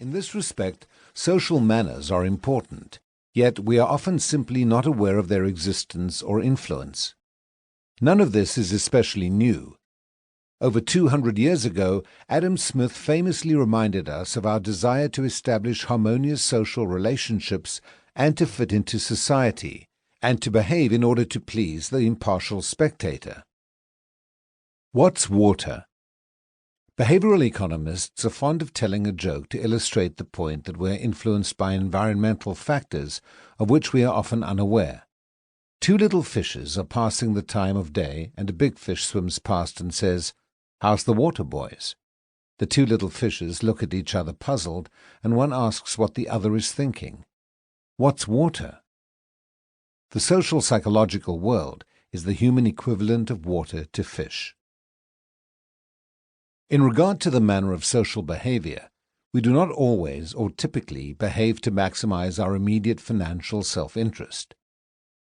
In this respect, social manners are important, yet we are often simply not aware of their existence or influence. None of this is especially new. Over 200 years ago, Adam Smith famously reminded us of our desire to establish harmonious social relationships and to fit into society, and to behave in order to please the impartial spectator. What's water? Behavioral economists are fond of telling a joke to illustrate the point that we are influenced by environmental factors of which we are often unaware. Two little fishes are passing the time of day, and a big fish swims past and says, "How's the water, boys?" The two little fishes look at each other puzzled, and one asks what the other is thinking. What's water? The social psychological world is the human equivalent of water to fish. In regard to the manner of social behavior, we do not always or typically behave to maximize our immediate financial self-interest.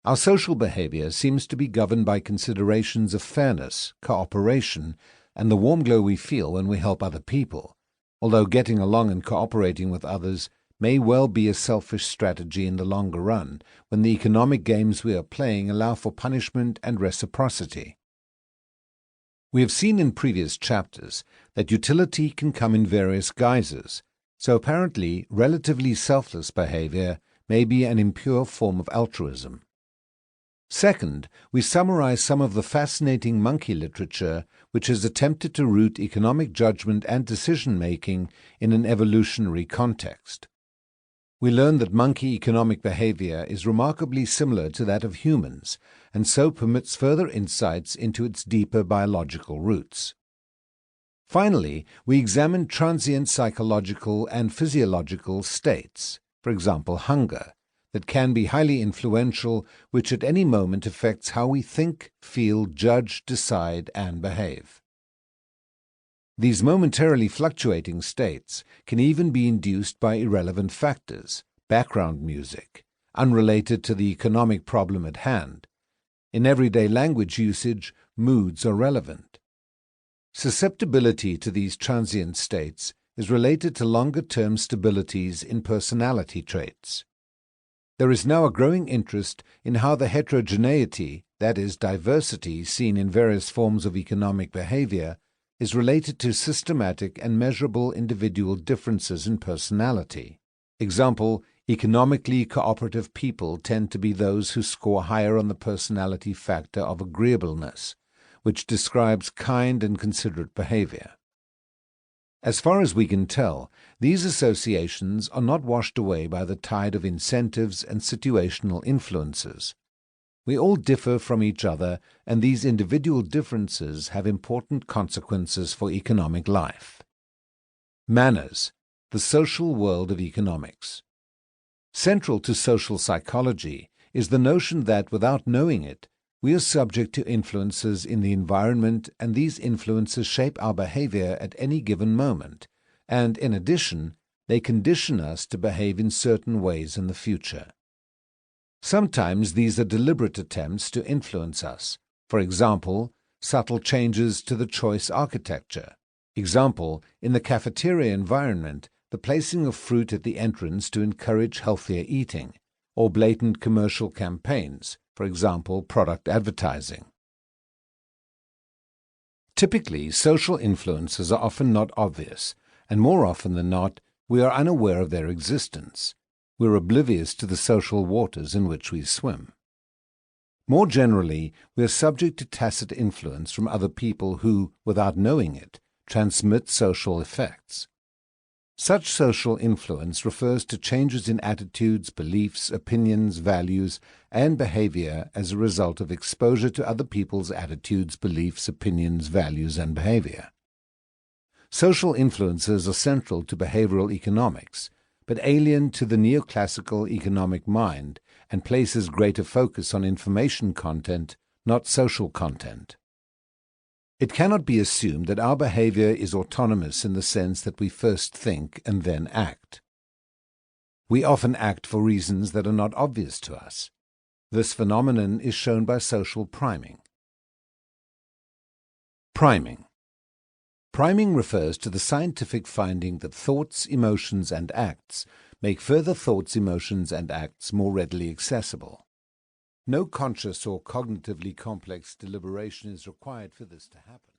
Our social behavior seems to be governed by considerations of fairness, cooperation, and the warm glow we feel when we help other people, although getting along and cooperating with others may well be a selfish strategy in the longer run when the economic games we are playing allow for punishment and reciprocity. We have seen in previous chapters that utility can come in various guises, so apparently relatively selfless behavior may be an impure form of altruism. Second, we summarize some of the fascinating monkey literature which has attempted to root economic judgment and decision-making in an evolutionary context. We learn that monkey economic behavior is remarkably similar to that of humans, and so permits further insights into its deeper biological roots. Finally, we examine transient psychological and physiological states, for example hunger, that can be highly influential, which at any moment affects how we think, feel, judge, decide, and behave. These momentarily fluctuating states can even be induced by irrelevant factors, background music, unrelated to the economic problem at hand. In everyday language usage, moods are relevant. Susceptibility to these transient states is related to longer-term stabilities in personality traits. There is now a growing interest in how the heterogeneity, that is, diversity seen in various forms of economic behavior, is related to systematic and measurable individual differences in personality. Example, economically cooperative people tend to be those who score higher on the personality factor of agreeableness, which describes kind and considerate behavior. As far as we can tell, these associations are not washed away by the tide of incentives and situational influences. We all differ from each other, and these individual differences have important consequences for economic life. Manners, the social world of economics. Central to social psychology is the notion that, without knowing it, we are subject to influences in the environment, and these influences shape our behavior at any given moment, and, in addition, they condition us to behave in certain ways in the future. Sometimes these are deliberate attempts to influence us, for example, subtle changes to the choice architecture. Example, in the cafeteria environment, the placing of fruit at the entrance to encourage healthier eating, or blatant commercial campaigns, for example, product advertising. Typically, social influences are often not obvious, and more often than not, we are unaware of their existence. We're oblivious to the social waters in which we swim. More generally, we are subject to tacit influence from other people who, without knowing it, transmit social effects. Such social influence refers to changes in attitudes, beliefs, opinions, values, and behavior as a result of exposure to other people's attitudes, beliefs, opinions, values, and behavior. Social influences are central to behavioral economics, but alien to the neoclassical economic mind, and places greater focus on information content, not social content. It cannot be assumed that our behavior is autonomous in the sense that we first think and then act. We often act for reasons that are not obvious to us. This phenomenon is shown by social priming. Priming. Priming refers to the scientific finding that thoughts, emotions, and acts make further thoughts, emotions, and acts more readily accessible. No conscious or cognitively complex deliberation is required for this to happen.